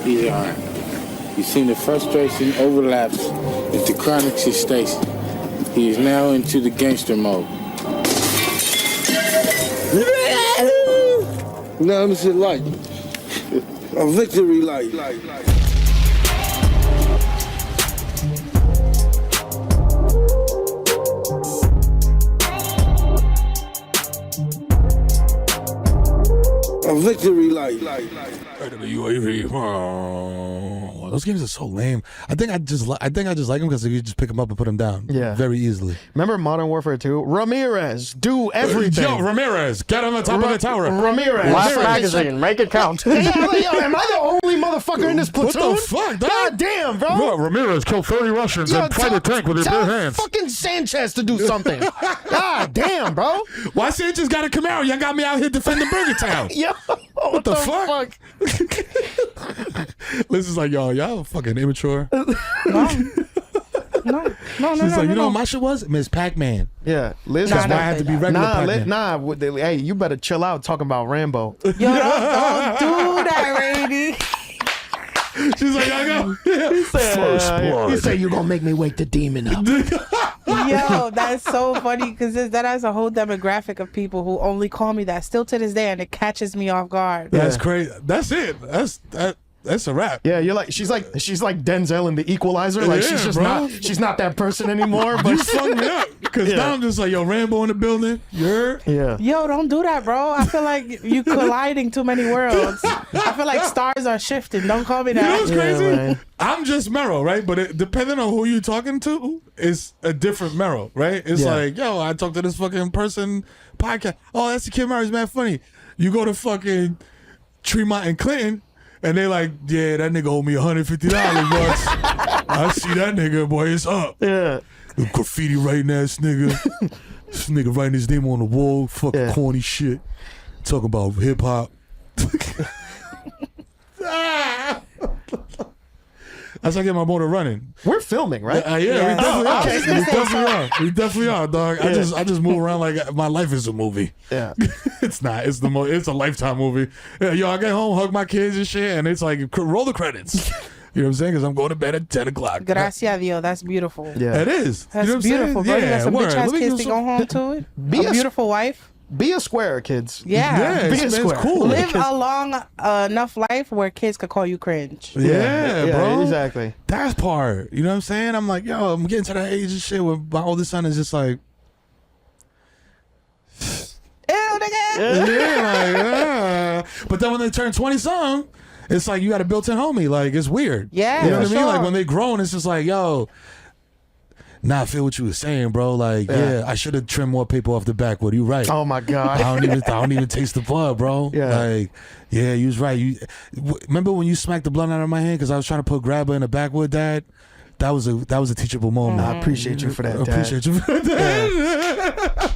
He's alright. You seen the frustration overlaps into chronic gestation. He is now into the gangster mode. No, this is light. A victory light. A victory light. Those games are so lame. I think I just like them because you just pick them up and put them down. Yeah, very easily. Remember Modern Warfare 2? Ramirez, do everything. Yo, Ramirez, get on the top of the tower. Ramirez, last magazine, make it count. Yo, am I the only motherfucker in this platoon? What the fuck, dog? God damn, bro. Ramirez killed 30 Russians and fight a tank with his bare hands. Fucking Sanchez to do something. God damn, bro. Why Sanchez got a Camaro? Y'all got me out here defending Burger Town. Yo, what the fuck? Liz is like, y'all fucking immature. No. She's like, you know what my shit was? Miss Pac-Man. Yeah, Liz. That's why I had to be regular Pac-Man. Hey, you better chill out talking about Rambo. Yo, don't do that, Rady. She's like, I go. He said, you gonna make me wake the demon up. Yo, that's so funny because that has a whole demographic of people who only call me that still to this day, and it catches me off guard. That's crazy. That's it. That's a wrap. Yeah, she's like Denzel in The Equalizer. Like she's not that person anymore. But you fucked me up because now I'm just like, yo, Rambo in the building. Yeah. Yo, don't do that, bro. I feel like you colliding too many worlds. I feel like stars are shifting. Don't call me that. You know what's crazy? Man. I'm just Mero, right? But depending on who you talking to, it's a different Mero, right? It's like, yo, I talked to this fucking person podcast. Oh, that's the kid Mero's mad funny. You go to fucking Tremont and Clinton. And they like, yeah, that nigga owe me $150, bucks. I see that nigga, boy, it's up. Yeah. The graffiti writing ass nigga. This nigga writing his name on the wall, fucking corny shit. Talking about hip hop. That's how I get my motor running. We're filming, right? Yeah, we definitely are, dog. Yeah. I just move around like my life is a movie. Yeah, it's not. It's a Lifetime movie. Yeah, yo, I get home, hug my kids and shit, and it's like roll the credits. You know what I'm saying? Because I'm going to bed at 10 o'clock. Gracias, Dios. That's beautiful. Yeah, it is. That's beautiful, bro. You got some bitch ass kids to go home to. Be a beautiful wife. Be a square, kids. Yeah, be a square. Cool. Live a long enough life where kids could call you cringe. Yeah, bro. Exactly. That part. You know what I'm saying? I'm like, yo, I'm getting to that age and shit where my oldest son is just like, ew, nigga. But then when they turn 20-something, it's like you got a built-in homie. Like, it's weird. Yeah, you know what I mean? Sure. Like when they grown, it's just like, yo. Nah, I feel what you were saying, bro. Like, yeah I should have trimmed more paper off the backwood. You right. Oh my god. I don't even taste the blood, bro. Yeah. Like, yeah, you was right. Remember when you smacked the blood out of my hand because I was trying to put grabber in the backwood, Dad? That was a teachable moment. I appreciate you for that, Dad. I appreciate you for that.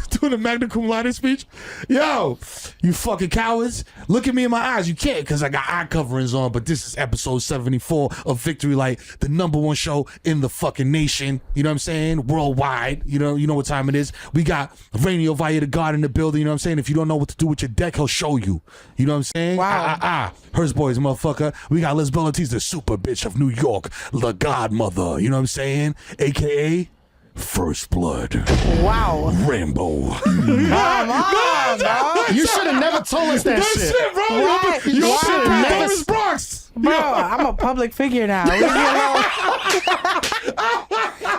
Doing a magna cum laude speech. Yo, you fucking cowards. Look at me in my eyes. You can't because I got eye coverings on, but this is episode 74 of Victory Light, the #1 show in the fucking nation. You know what I'm saying? Worldwide. You know what time it is. We got Rainier Via the God in the building. You know what I'm saying? If you don't know what to do with your deck, he'll show you. You know what I'm saying? Wow. Hers boys, motherfucker. We got Liz Ortiz, the super bitch of New York, the godmother. You know what I'm saying? AKA First Blood. Wow. Rambo. Come on, bro. You should have never told us that shit. Shit, bro. Right. You should have Right. never Bronx. Bro, I'm a public figure now. Leave me alone.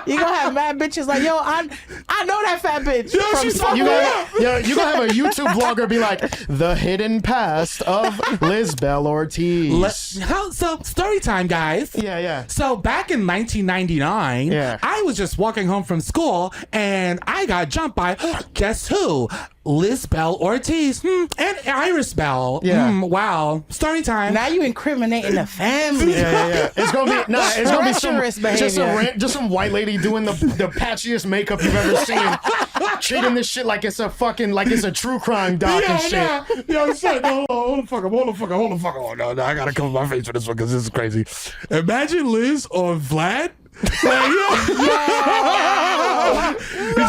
You gonna have mad bitches like, yo, I know that fat bitch. Yo, from she's somewhere. You gonna have a YouTube vlogger be like, the hidden past of Lizbel Ortiz. So, story time, guys. Yeah. So, back in 1999, I was just walking home from school, and I got jumped by, guess who? Lizbel Ortiz and Iris Bell. Yeah. Wow. Story time. Now you incriminating the family. Yeah. It's gonna be behavior. just some white lady doing the patchiest makeup you've ever seen, treating this shit like it's a true crime doc and shit. Yo, shit. No, hold the fuck. Oh, no, I gotta cover my face for this one because this is crazy. Imagine Liz or Vlad. He's like,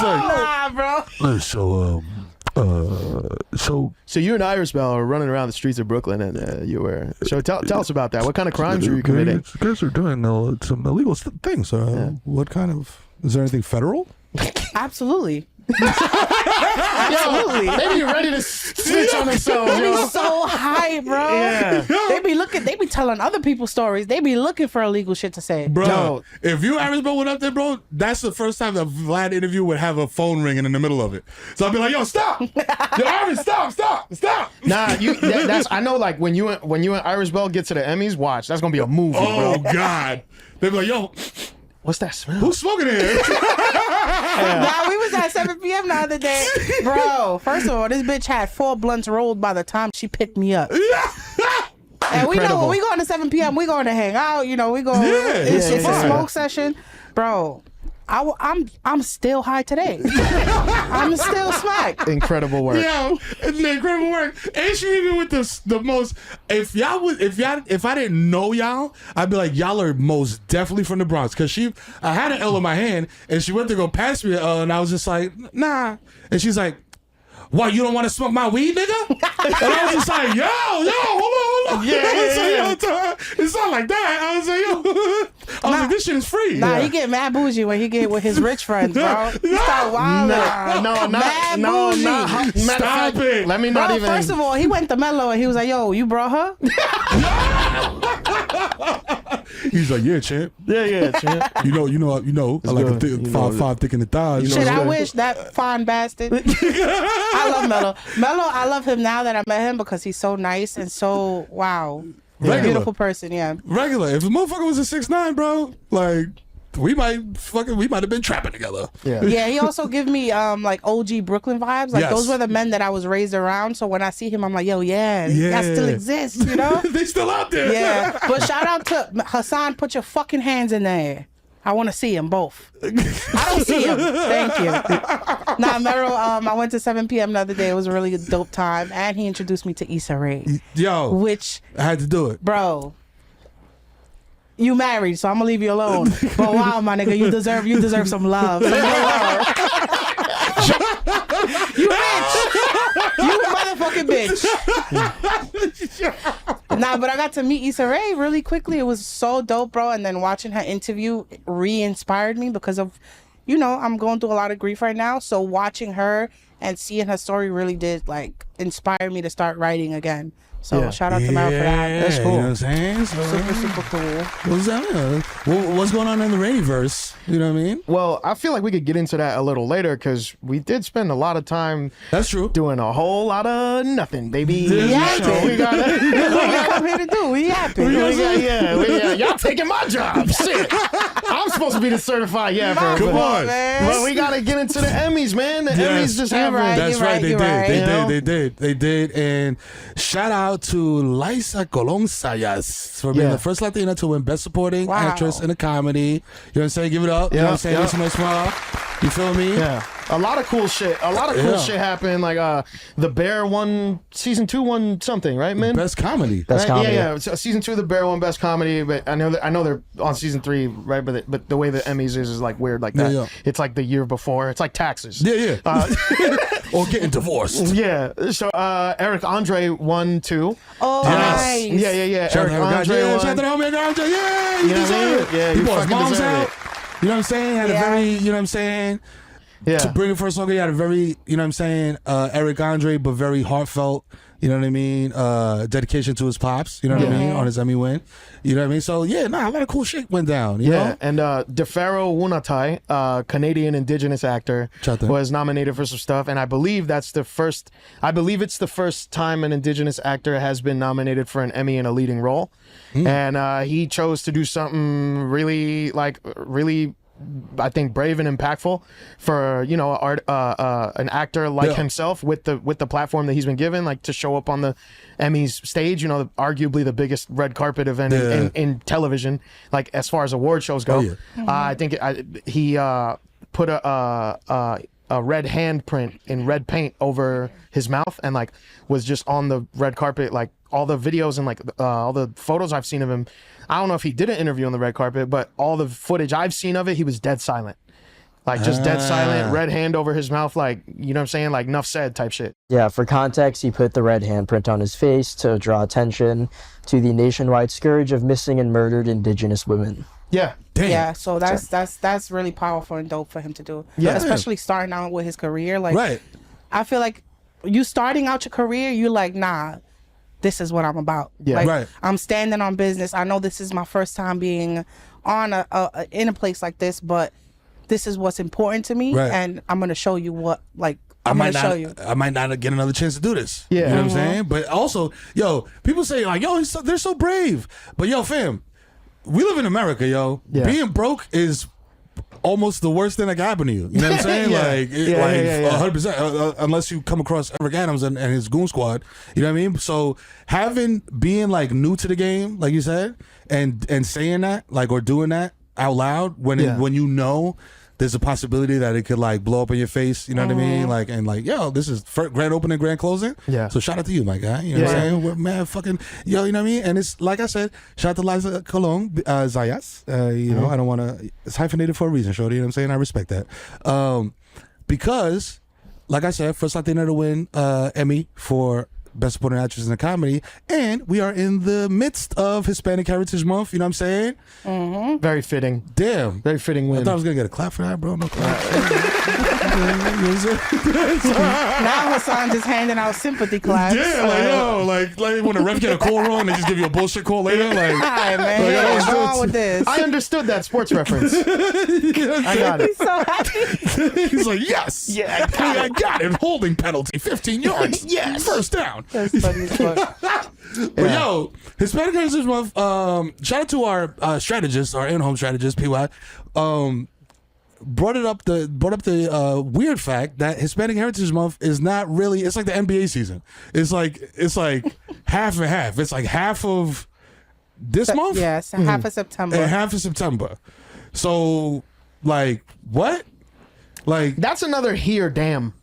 Nah, bro. So, So you and Iris Bell are running around the streets of Brooklyn, and you were. So tell us about that. What kind of crimes were you committing? You guys are doing some illegal things. What kind of? Is there anything federal? Absolutely. Absolutely. They be ready to snitch on themselves. They be Yo. so high, bro. Yeah. They be telling other people's stories. They be looking for illegal shit to say. Bro, Yo. if you Iris Bell went up there, bro, that's the first time the Vlad interview would have a phone ringing in the middle of it. So I'd be like, yo, stop. Yo, Iris, stop. Nah, that's I know. Like when you and Iris Bell get to the Emmys, watch. That's gonna be a movie, Oh, bro. God. They'd be like, yo, What's that smell? who's smoking here? Nah, we was at 7 p.m. the other day. Bro, first of all, this bitch had 4 blunts rolled by the time she picked me up. And we know Incredible. when we going to 7 p.m., we going to hang out. You know, we going. It's a smoke session, bro. I'm still high today. I'm still smacked. Incredible work. Yo, it's incredible work. And she even with the most. If I didn't know y'all, I'd be like, y'all are most definitely from the Bronx. Cause I had an L in my hand, and she went to go pass me, and I was just like, nah. And she's like, what, you don't want to smoke my weed, nigga? And I was just like, yo, hold on. Yeah. It's not like that. I was like, yo, like, this shit is free. Nah, he get mad bougie when he get with his rich friends, bro. He start wilding. Mad bougie. Stop it. Let me not Bro, even. first of all, he went to Mello and he was like, yo, you brought her? He's like, yeah, champ. Yeah, champ. You know. I like a good. five thick in the thighs. Shit, I wish that fine bastard. I love Mello. Mello, I love him now that I met him because he's so nice and so, wow. Regular. Beautiful person, yeah. Regular. If a motherfucker was a 6'9", bro, like we might have been trapping together. Yeah. Yeah, he also give me like OG Brooklyn vibes. Like Yes. those were the men that I was raised around. So when I see him, I'm like, yo, that still exists, you know? They still out there. Yeah. But shout out to Hassan, put your fucking hands in the air. I want to see them both. I don't see them. Thank you. Nah, Meryl, I went to 7 p.m. the other day. It was a really dope time. And he introduced me to Issa Rae. Yo, Which, I had to do it. bro, you married, so I'm going to leave you alone. But wow, my nigga, you deserve some love. Some love. You bitch. You motherfucking bitch. Nah, but I got to meet Issa Rae really quickly. It was so dope, bro. And then watching her interview re-inspired me because of, I'm going through a lot of grief right now. So watching her and seeing her story really did, like, inspire me to start writing again. So shout out to Meryl for that. That's cool. You know what I'm saying? Super cool. What's going on in the Rainiverse? You know what I mean? Well, I feel like we could get into that a little later because we did spend a lot of time That's true. doing a whole lot of nothing, baby. Yeah, So we got That's what we come here to do. We happy. y'all taking my job. Shit. I'm supposed to be the certified yapper. Come on. But we got to get into the Emmys, man. The Emmys just You're happened. right. That's You're right. you're right. They did. And shout out to Liza Colón Sayas for being the first Latina to win Best Supporting Actress in a Comedy. You know what I'm saying? Give it up. You know what I'm saying? Make some noise for her. You feel me? Yeah. A lot of cool shit. Shit happened. Like The Bear won season 2 won something, right, man? Best Comedy. Best comedy. Yeah. So season 2 The Bear won Best Comedy, but I know they're on season 3, right? But the way the Emmys is like weird like that. Yeah. It's like the year before. It's like taxes. Yeah. Or getting divorced. Yeah. So Eric Andre won 2. Oh, Yes. nice. Yeah. Shout Eric out to Andre Andre. won. Shout out to the homie Andre. Yeah, You know what I mean? deserve it. Yeah, he you brought his fucking moms deserve out. it. You know what I'm saying? Had a Yeah. very, you know what I'm saying? Yeah. To bring it for a song, he had a very, you know what I'm saying, Eric Andre, but very heartfelt, you know what I mean, dedication to his pops, you know what I mean, on his Emmy win. You know what I mean? So, yeah, a lot of cool shit went down, you know? And DeFaro Wunatai, Canadian Indigenous actor, Shout out. was nominated for some stuff, and I believe it's the first time an Indigenous actor has been nominated for an Emmy in a leading role, and he chose to do something really, I think, brave and impactful for an actor like himself with the platform that he's been given, like to show up on the Emmys stage, arguably the biggest red carpet event in television, like as far as award shows go. I think he put a red handprint in red paint over his mouth and like was just on the red carpet, like all the videos and like all the photos I've seen of him. I don't know if he did an interview on the red carpet, but all the footage I've seen of it, he was dead silent. Like just dead silent, red hand over his mouth, like, you know what I'm saying? Like, enough said type shit. Yeah, for context, he put the red handprint on his face to draw attention to the nationwide scourge of missing and murdered Indigenous women. Yeah. Damn. Yeah, so that's really powerful and dope for him to do. Yeah. Especially starting out with his career. Like, Right. I feel like you starting out your career, you're like, nah, this is what I'm about. Yeah. Like, Right. I'm standing on business. I know this is my first time being on in a place like this, but this is what's important to me, Right. and I'm gonna show you what, like, I I'm might gonna show not. you. I might not get another chance to do this. Yeah. You know what I'm saying? But also, yo, people say like, yo, they're so brave. But yo, fam, we live in America, yo. Yeah. Being broke is almost the worst thing that can happen to you. You know what I'm saying? Yeah. Like, Yeah. 100%. Unless you come across Eric Adams and his goon squad. You know what I mean? So being like new to the game, like you said, and saying that, like, or doing that out loud when when you know there's a possibility that it could like blow up in your face, you know what I mean? Like, and like, yo, this is grand opening, grand closing. Yeah. So shout out to you, my guy. You know what I'm saying? We're mad fucking, yo, you know what I mean? And it's like I said, shout out to Liza Colon, Zayas. You know, I don't want to, it's hyphenated for a reason, shorty. You know what I'm saying? I respect that. Because, like I said, first Latina to win Emmy for Best Supporting Actress in a Comedy, and we are in the midst of Hispanic Heritage Month. You know what I'm saying? Very fitting. Damn. Very fitting I win. thought I was gonna get a clap for that, bro. No clap. Now Hassan just handing out sympathy claps. Yeah, like yo, like when a ref get a call wrong, they just give you a bullshit call later. Like, All right, man. What's wrong with this? I understood that sports reference. I got it. He's so happy. he's like, yes, Yeah, I got it. Holding penalty, 15 yards. Yes, first down. That's funny as fuck. But yo, Hispanic Heritage Month. Shout out to our strategist, our in-home strategist, PY. Brought up the weird fact that Hispanic Heritage Month is not really. It's like the NBA season. It's like half and half. It's like half of this month, Yes, half of September. and half of September. So, like, what? Like, That's another here, damn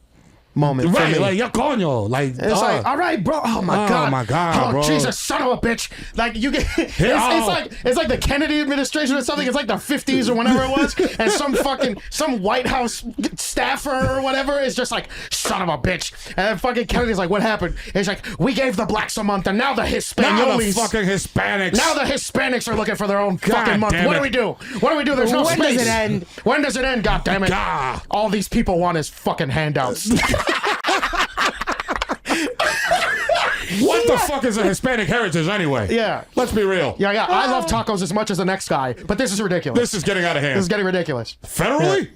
moment for right? me. Like, yo, coño. Like, It's like, all right, bro. Oh my god. my God, oh, bro. Jesus, son of a bitch. Like you get, it's like the Kennedy administration or something. It's like the 50s or whenever it was, and some White House staffer or whatever is just like, son of a bitch. And then fucking Kennedy's like, what happened? It's like, we gave the blacks a month, and now the now the Hispanolis. fucking Hispanics. Now the Hispanics are looking for their own God fucking month. damn What it. do we do? What do we do? There's no When space. does it end? When does it end? God damn it! God. All these people want is fucking handouts. What the fuck is a Hispanic heritage anyway? Yeah. Let's be real. Yeah. I love tacos as much as the next guy, but this is ridiculous. This is getting out of hand. This is getting ridiculous. Federally?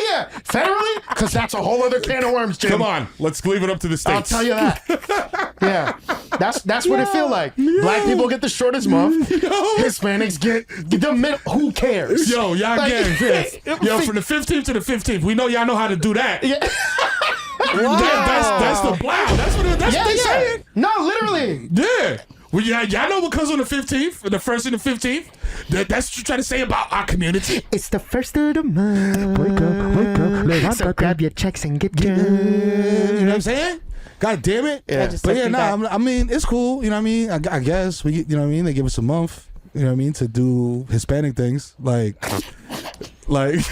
Yeah, federally? Because that's a whole other can of worms, Jim. Come on. Let's leave it up to the states. I'll tell you that. Yeah, that's what it feel like. Black people get the shortest month. Hispanics get the middle. Who cares? Yo, y'all Like- getting pissed. Yo, from the 15th to the 15th, we know y'all know how to do that. Yeah. That's the blow. That's what they saying. No, literally. Yeah. Well, y'all know what comes on the 15th, the 1st and the 15th? That's what you're trying to say about our community. It's the first of the month. Wake up. So grab your checks and get You know done. what I'm saying? God damn it. I just But took yeah, you nah, back. I mean, it's cool. You know what I mean? I guess, you know what I mean? They give us a month, you know what I mean, to do Hispanic things. Like That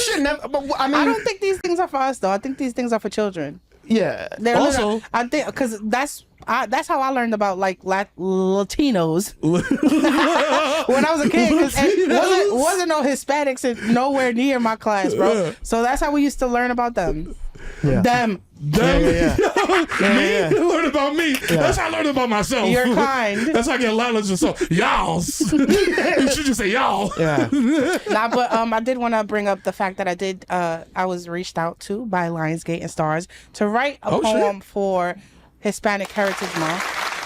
shit never. But, I mean, I don't think these things are for us, though. I think these things are for children. Yeah. They're Also- I think because that's how I learned about like Latinos when I was a kid. Because wasn't no Hispanics nowhere near my class, bro. So that's how we used to learn about them. Yeah. Them. Yeah. Me? Learn about me. That's how I learned about myself. You're kind. That's how I get knowledge of so y'all's. You should just say y'all. Yeah. Nah, but I did want to bring up the fact that I was reached out to by Lionsgate and Stars to write a poem for Hispanic Heritage Month.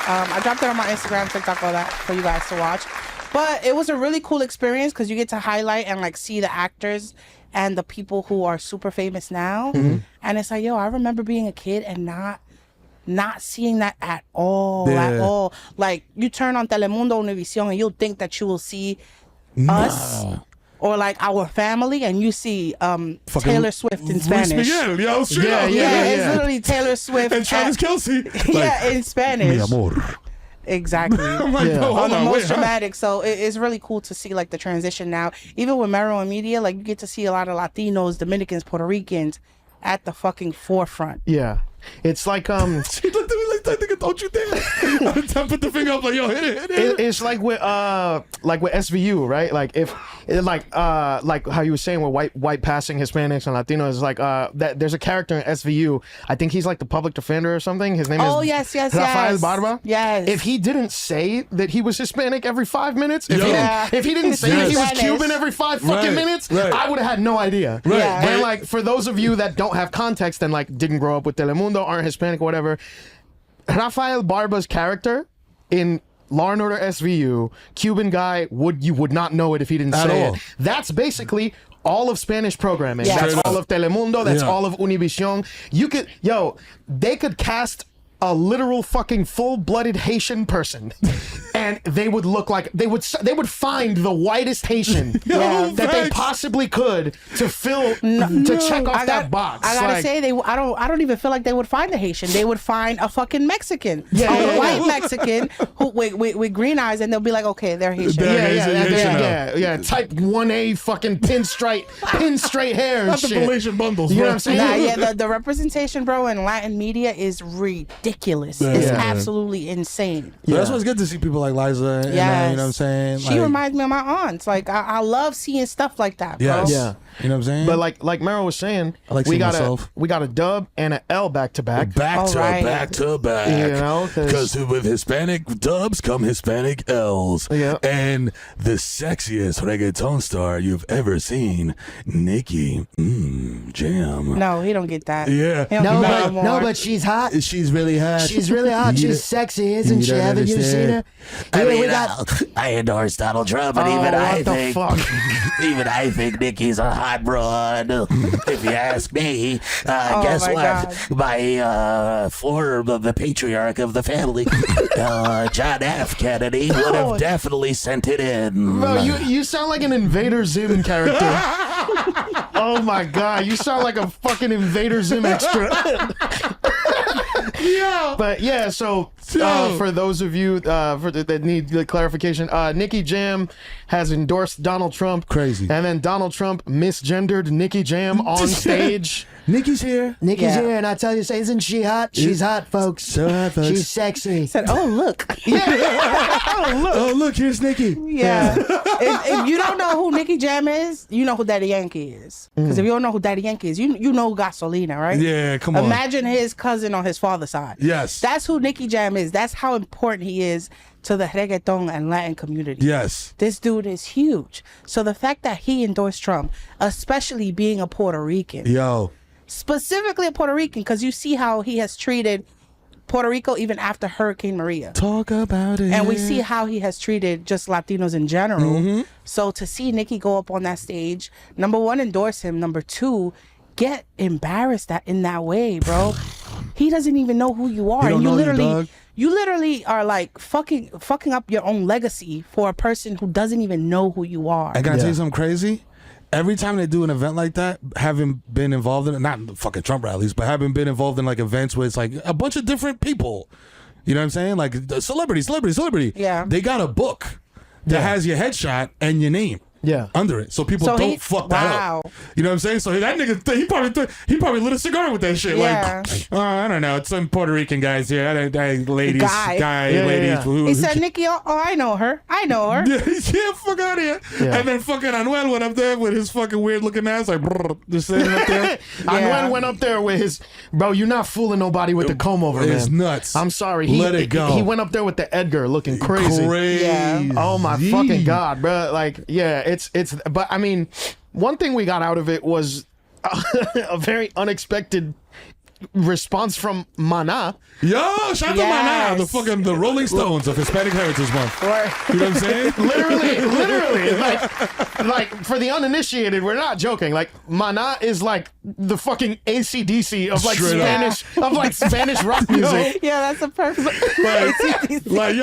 I dropped it on my Instagram, TikTok, all that for you guys to watch. But it was a really cool experience because you get to highlight and like see the actors and the people who are super famous now. And it's like, yo, I remember being a kid and not seeing that at all. At all. Like you turn on Telemundo Univision and you'll think that you will see us or like our family and you see Taylor Swift in Luis Spanish. Miguel, yo, straight up. Yeah, it's literally Taylor Swift And Travis Kelce. yeah, in Spanish. Mi amor. Exactly. I'm like, Yeah. yo, hold On the on, most wait, huh? dramatic. So it's really cool to see like the transition now. Even with Maryland Media, like you get to see a lot of Latinos, Dominicans, Puerto Ricans at the fucking forefront. Yeah. It's like She looked at me like that nigga, don't you dare. I put the finger up like, yo, hit it. it's like with SVU, right? Like if like how you were saying with white passing Hispanics and Latinos, like that there's a character in SVU. I think he's like the public defender or something. His name Oh, is yes, Rafael Barba. Yes. If he didn't say that he was Hispanic every 5 minutes, if, Yeah. he didn't say that he was Spanish. Cuban every 5 fucking Right, minutes, right. I would have had no idea. Right. Yeah. And like for those of you that don't have context and like didn't grow up with Telemundo, aren't Hispanic, whatever, Rafael Barba's character in Law and Order SVU, Cuban guy, you would not know it if he didn't At say all. it. That's basically all of Spanish programming. Yeah. That's Straight all up. of Telemundo. That's Yeah. all of Univision. They could cast a literal fucking full-blooded Haitian person, and they would look like they would find the whitest Haitian Yeah. that they facts. possibly could to check off that box. I gotta Like, say, I don't even feel like they would find a Haitian. They would find a fucking Mexican, Yeah, a yeah, white yeah. Mexican who with green eyes, and they'll be like, okay, they're Haitian. They're Haitian. Type 1A fucking pin straight hair and Not the shit. Malaysian bundles, You know bro. what I'm saying? Nah, yeah, the representation, bro, in Latin media is ridiculous. It's Yeah. absolutely insane. But that's why it's good to see people like Liza. And, Yes. you know what I'm saying? She reminds me of my aunts. Like I love seeing stuff like that, bro. Yes. Yeah. You know what I'm saying? But like Meryl was saying, I like we seeing got myself. a dub and an L back to back. back All to right. back to back. You know, 'cause- with Hispanic dubs come Hispanic L's. Yeah. And the sexiest reggaeton star you've ever seen, Nicki Jam. No, he don't get that. Yeah. He don't get that no more. she's hot. She's really hot. She's really hot. You She's sexy, isn't she? Haven't you seen her? I Yeah, mean, we got- I endorse Donald Trump, and Oh, even I what the think, fuck? even I think Nikki's a hot broad. If you ask me, guess my what? God. My former the patriarch of the family, John F. Kennedy, would Oh. have definitely sent it in. Bro, you sound like an Invader Zim character. Oh my god, you sound like a fucking Invader Zim extra. Yeah. But yeah, so for those of you that need the clarification, Nicki Jam has endorsed Donald Trump. Crazy. And then Donald Trump misgendered Nicki Jam on stage. Nikki's here. Nicki's Yeah. here, and I tell you, isn't she hot? She's hot, folks. So hot, folks. She's sexy. Said, oh look, Oh, look, here's Nikki. yeah. if you don't know who Nicky Jam is, you know who Daddy Yankee is. Because if you don't know who Daddy Yankee is, you know Gasolina, right? Yeah, come on. Imagine his cousin on his father's side. Yes. That's who Nicky Jam is. That's how important he is to the reggaeton and Latin community. Yes. This dude is huge. So the fact that he endorsed Trump, especially being a Puerto Rican, Yo. specifically a Puerto Rican, because you see how he has treated Puerto Rico even after Hurricane Maria. Talk about it. And we see how he has treated just Latinos in general. Mm-hmm. So to see Nicki go up on that stage, number one, endorse him. Number two, get embarrassed in that way, bro. He doesn't even know who you are. He don't And you know you, literally dog. you literally are like fucking up your own legacy for a person who doesn't even know who you are. And can I tell you something crazy? Every time they do an event like that, having been involved in it, not in the fucking Trump rallies, but having been involved in like events where it's like a bunch of different people. You know what I'm saying? Like celebrity. Yeah. They got a book that has your headshot and your name. Yeah. Under it, so people So don't he- fuck that wow. up. You know what I'm saying? So that nigga, he probably lit a cigar with that shit. Yeah. Like, I don't know, it's some Puerto Rican guys here, ladies, Guy. Yeah, ladies. yeah. Who- He said, Nicki, oh, I know her. yeah, fuck out of here. Yeah. And then fucking Anuel went up there with his fucking weird looking ass, like, brrr, just sitting up there. Anuel went up there with his bro. You're not fooling nobody with the comb over, man. It's nuts. I'm sorry. Let it go. He went up there with the Edgar, looking crazy. Crazy. Yeah. Oh my fucking god, bro! Like, yeah, it's. But I mean, one thing we got out of it was a very unexpected response from Mana. Yo, shout out to Yes. Mana, the Rolling Stones of Hispanic Heritage Month. You know what I'm saying? Literally, like for the uninitiated, we're not joking. Like, Mana is like the fucking AC/DC of like Straight up. Spanish rock music. Yeah, that's a perfect. Like,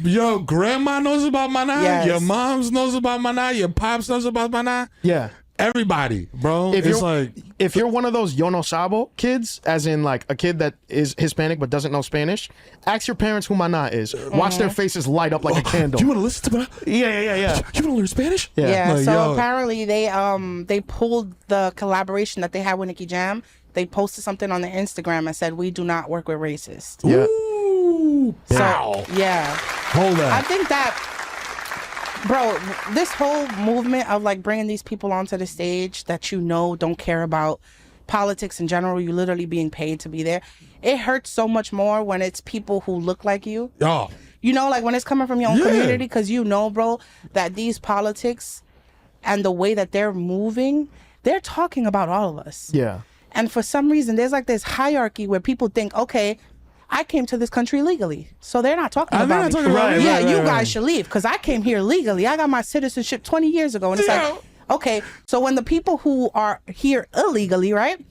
yo, grandma knows about Mana. Yes. Your moms knows about Mana. Your pops knows about Mana. Yeah. Everybody, bro. If It's you're like if you're one of those yo no sabo kids, as in like a kid that is Hispanic but doesn't know Spanish, ask your parents who mana is. Watch their faces light up like a candle. Do you want to listen to me? Yeah. You want to learn Spanish? Yeah, Like, so yo. apparently they pulled the collaboration that they had with Nicki Jam. They posted something on their Instagram and said, "We do not work with racists." Yeah. Ooh. Wow. Yeah. Hold I on. think that, bro, this whole movement of like bringing these people onto the stage that don't care about politics in general, you literally being paid to be there. It hurts so much more when it's people who look like you. Oh. Like when it's coming from your own community, because bro, that these politics and the way that they're moving, they're talking about all of us. Yeah. And for some reason, there's like this hierarchy where people think, okay, I came to this country legally, so they're not talking They're about not me. talking about me. Yeah, Right, you right, guys right. should leave because I came here legally. I got my citizenship 20 years ago. And it's like, okay, so when the people who are here illegally, right,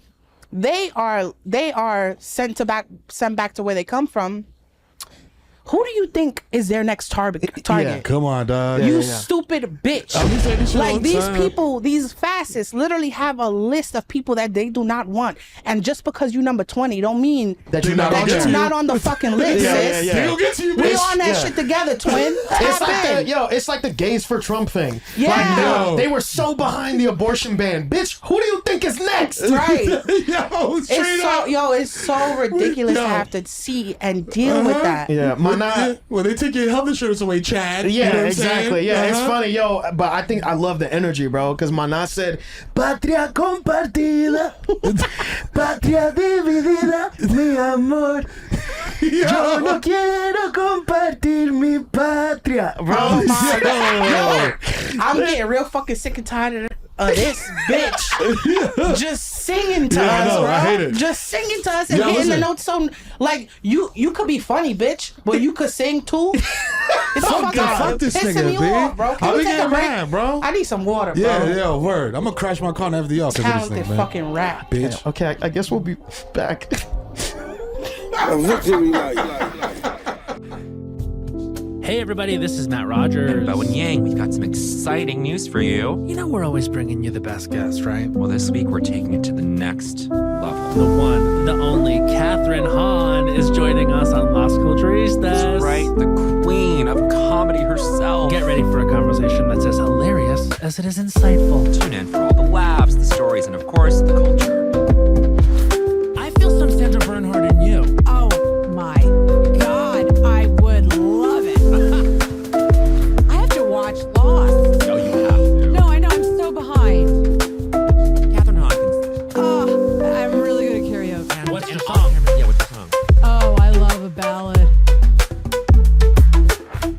they are sent back to where they come from. Who do you think is their next target? Come on, dog. You stupid bitch. Let me say this shit all Like the these time. people, these fascists literally have a list of people that they do not want. And just because you number 20 don't mean That you're not on you're there. not on the fucking list, sis. They gonna get to you, We bitch. on that shit together, twin. It's Tap like in. it's like the gays for Trump thing. Yeah. Like, they were so behind the abortion ban. Bitch, who do you think is next? Right. Yo, straight up. It's so ridiculous Yo. to have to see and deal with that. Yeah, mana. Well, they take your health insurance away, Chad. Yeah, You know what I'm exactly. saying? Yeah, it's Uh-huh. funny, yo. But I think I love the energy, bro. Because Maná said, "Patria compartida, patria dividida, mi amor. Yo no quiero compartir mi patria." Bro, Oh my God. I'm getting real fucking sick and tired of this bitch just singing to Yeah, I us, know. bro. I hate it. Just singing to us and Yeah, hitting the listen. notes so like you could be funny, bitch, but you could sing too. It's fuck this pissing nigga, me B. off, bro. Can I we be take a getting break? mad, bro. I need some water, bro. Yeah, word. I'm gonna crash my car after y'all because of this Talented thing, man. fucking rap. Bitch. okay, I guess we'll be back. A victory light. Hey everybody, this is Matt Rogers. Bowen Yang, we've got some exciting news for you. You know we're always bringing you the best guests, right? Well, this week we're taking it to the next level. The one, the only, Catherine Hahn is joining us on Las Culturistas. That's right, the queen of comedy herself. Get ready for a conversation that's as hilarious as it is insightful. Tune in for all the laughs, the stories, and of course, the culture. I feel some Sandra Bernhard in you. Oh my God, I would love it. I have to watch Lost. No, you have to. No, I know, I'm so behind. Catherine Hawkins. Oh, I'm really good at karaoke. What's your song? Yeah, what's your song? Oh, I love a ballad.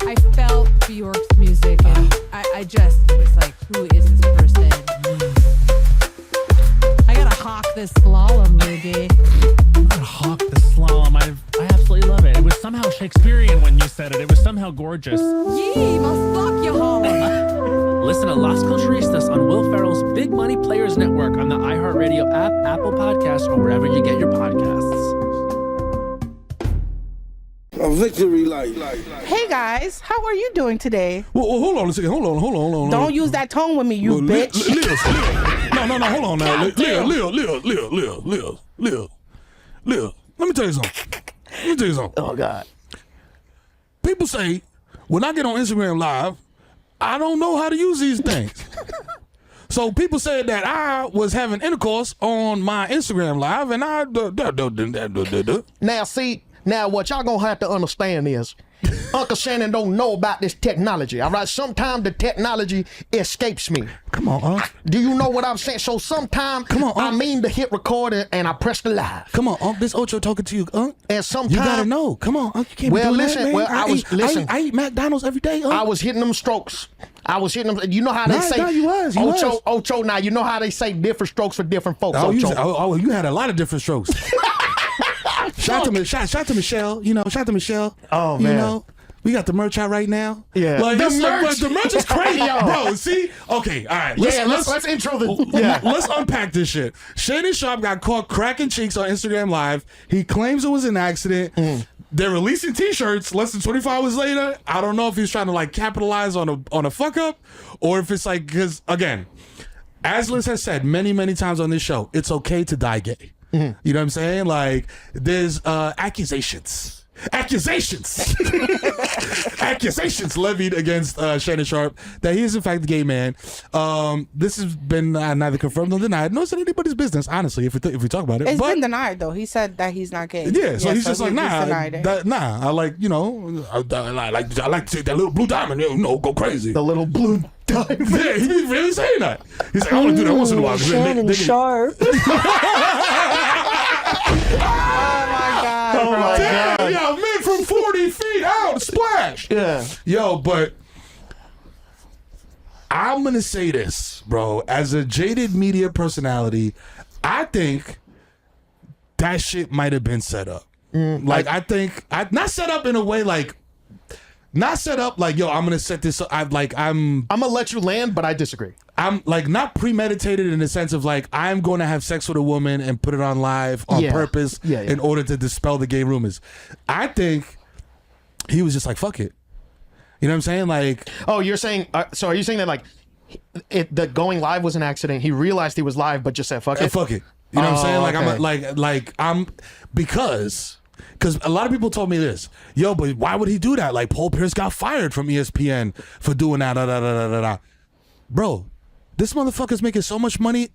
I felt Bjork's music and I just was like, who is this person? I gotta hawk this slalom, Loogie. Hawk the slalom. I absolutely love it. It was somehow Shakespearean when you said it. It was somehow gorgeous. Yee, must fuck you, Holly. Listen to Las Culturistas on Will Ferrell's Big Money Players Network on the iHeartRadio app, Apple Podcasts, or wherever you get your podcasts. A victory light. Hey guys, how are you doing today? Well, hold on a second. Hold on. Don't use that tone with me, you bitch. No, hold on now. Lil. Let me tell you something. Oh God. People say when I get on Instagram Live, I don't know how to use these things. So people said that I was having intercourse on my Instagram Live, and Now see, what y'all gonna have to understand is Uncle Shannon don't know about this technology. All right, sometimes the technology escapes me. Come on, Unc. Do you know what I'm saying? So sometimes Come on, I Unc. mean to hit record and I press the live. Come on, Unc. This Ocho talking to you, Unc. And sometimes You gotta know. Come on, Unc. You can't Well, be doing listen, that, man. well, I eat McDonald's every day, Unc. I was hitting them strokes. I was hitting them. You know how they Nah, say nah, you was. Ocho. Now you know how they say different strokes for different folks. Oh, Ocho. you had a lot of different strokes. Shout to Michelle. You know, shout to Michelle. Oh, You man. know, we got the merch out right now. Yeah. Like The this, merch. the merch is crazy, Yo. bro. See, okay, all right. Let's intro the. Yeah. Let's unpack this shit. Shannon Sharp got caught cracking cheeks on Instagram Live. He claims it was an accident. They're releasing T-shirts less than 24 hours later. I don't know if he's trying to like capitalize on a fuck up, or if it's like because again, as Liz has said many, many times on this show, it's okay to die gay. You know what I'm saying? Like, there's accusations levied against Shannon Sharpe that he is in fact a gay man. This has been neither confirmed nor denied. No, it's anybody's business, honestly, if we talk about it. It's been denied though. He said that he's not gay. Yeah, so he's just like, nah, denied it. I like, you know, I like to take that little blue diamond, you know, go crazy. The little blue diamond. Yeah, he be really saying that. He's like, I want to do that once in a while. Shannon Sharpe. Oh my God. Yo, man from 40 feet out, splash. Yeah. Yo, but I'm going to say this, bro. As a jaded media personality, I think that shit might have been set up. Like, I think, not set up in a way like, not set up like, yo, I'm going to set this up. I'm going to let you land, but I disagree. I'm like not premeditated in the sense of like I'm going to have sex with a woman and put it on live on purpose in order to dispel the gay rumors. I think he was just like, fuck it. You know what I'm saying? Like, oh, you're saying, so are you saying that like the going live was an accident? He realized he was live, but just said, fuck it. Fuck it. You know what I'm saying? Like, okay. I'm because a lot of people told me this, yo, but why would he do that? Like Paul Pierce got fired from ESPN for doing that. Bro, this motherfucker's making so much money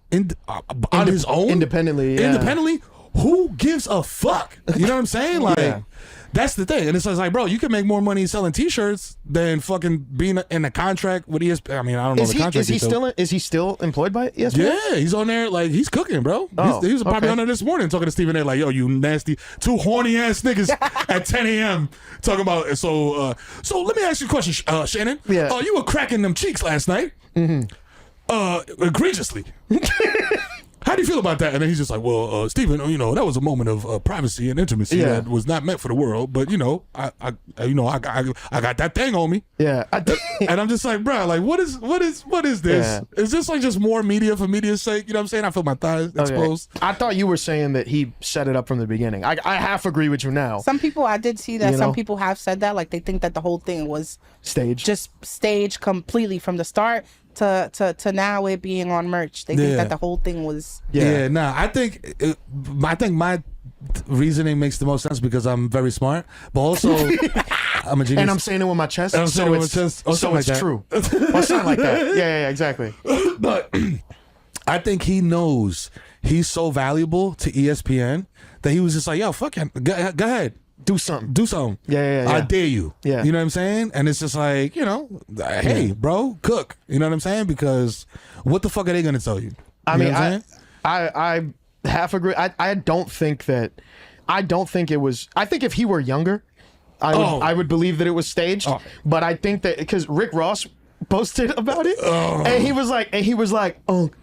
on his own. Independently. Yeah. Independently? Who gives a fuck? You know what I'm saying? Like, that's the thing. And it's like, bro, you can make more money selling T-shirts than fucking being in a contract with ESPN. I mean, I don't know the contract. Is he still employed by ESPN? Yeah, he's on there. Like, he's cooking, bro. He was probably on there this morning talking to Stephen A. Like, yo, you nasty, two horny ass niggas at 10 a.m. talking about. So let me ask you a question, Shannon. Yeah. You were cracking them cheeks last night. Egregiously. How do you feel about that? And then he's just like, well, Stephen, you know, that was a moment of privacy and intimacy that was not meant for the world. But you know, I got that thing on me. Yeah. And I'm just like, bro, like, what is this? Yeah. Is this like just more media for media's sake? You know what I'm saying? I feel my thighs exposed. I thought you were saying that he set it up from the beginning. I half agree with you now. Some people, I did see that some people have said that, like they think that the whole thing was staged, just staged completely from the start to now it being on merch. They think that the whole thing was. I think my reasoning makes the most sense because I'm very smart, but also I'm a genius. And I'm saying it with my chest. And I'm saying it with my chest. So it's true. Or something like that. Yeah, exactly. But I think he knows he's so valuable to ESPN that he was just like, yo, fuck him. Go ahead. Do something. Yeah. I dare you. Yeah. You know what I'm saying? And it's just like, you know, hey, bro, cook. You know what I'm saying? Because what the fuck are they going to tell you? I half agree. I don't think it was. I think if he were younger, I would believe that it was staged. But I think that because Rick Ross posted about it, and he was like, Unc,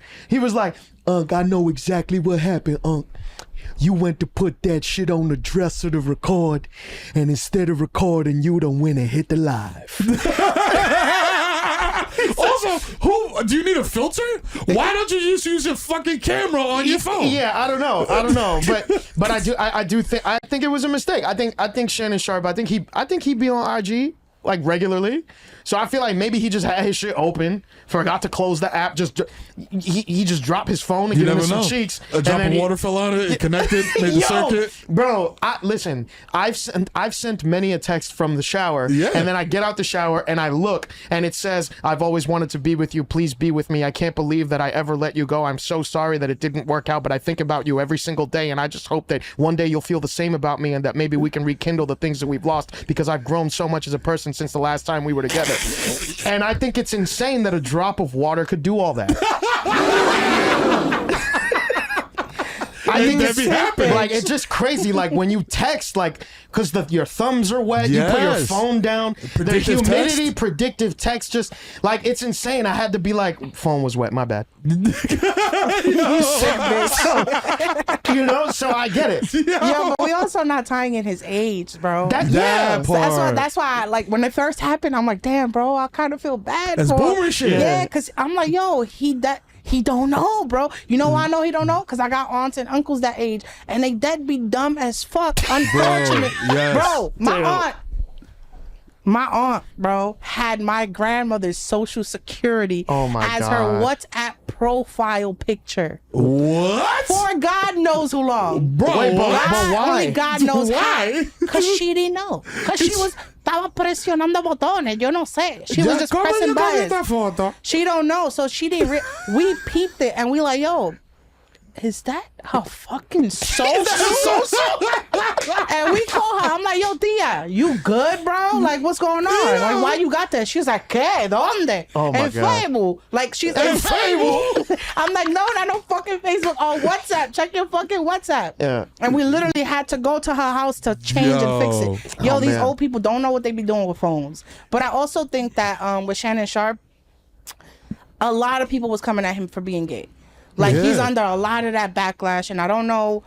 I know exactly what happened, Unc. You went to put that shit on the dresser to record, and instead of recording, you done went and hit the live. Also, who do you need a filter? Why don't you just use your fucking camera on your phone? Yeah, I don't know, but I think it was a mistake. I think Shannon Sharpe. I think he be on IG like regularly. So I feel like maybe he just had his shit open, forgot to close the app. He just dropped his phone and gave him some cheeks. A drop of water fell on it. It connected, made the circuit. Bro, listen. I've sent many a text from the shower, and then I get out the shower and I look, and it says, "I've always wanted to be with you. Please be with me. I can't believe that I ever let you go. I'm so sorry that it didn't work out, but I think about you every single day, and I just hope that one day you'll feel the same about me, and that maybe we can rekindle the things that we've lost, because I've grown so much as a person since the last time we were together." And I think it's insane that a drop of water could do all that. I think it's just crazy. Like when you text, like because your thumbs are wet, you put your phone down. The humidity, predictive text, just like it's insane. I had to be like, phone was wet. My bad. You sick bitch. You know, so I get it. Yeah, but we also not tying in his age, bro. That's why like when it first happened, I'm like, damn, bro, I kind of feel bad. That's boomer shit. Yeah, because I'm like, yo, he don't know, bro. You know why I know he don't know? Because I got aunts and uncles that age, and they dead be dumb as fuck. Unfortunate. Bro, my aunt, bro, had my grandmother's social security her WhatsApp profile picture What? for God knows who long. Bro, Wait, but God, why? only God knows Why? Because she didn't know. Because she was estaba presionando botones. Yo no sé. She was just pressing buttons. She don't know, so she didn't. We peeped it and we like, yo, is that her fucking social? And we call her. I'm like, yo, Tia, you good, bro? Like, what's going on? Like, why you got that? She's like, ¿qué? ¿Dónde? Oh my en God. Facebook. Like, she's in Facebook. I'm like, no, not no fucking Facebook. On WhatsApp. Check your fucking WhatsApp. Yeah. And we literally had to go to her house to change and fix it. Yo, Oh, these man. old people don't know what they be doing with phones. But I also think that with Shannon Sharp, a lot of people was coming at him for being gay. Like, he's under a lot of that backlash, and I don't know.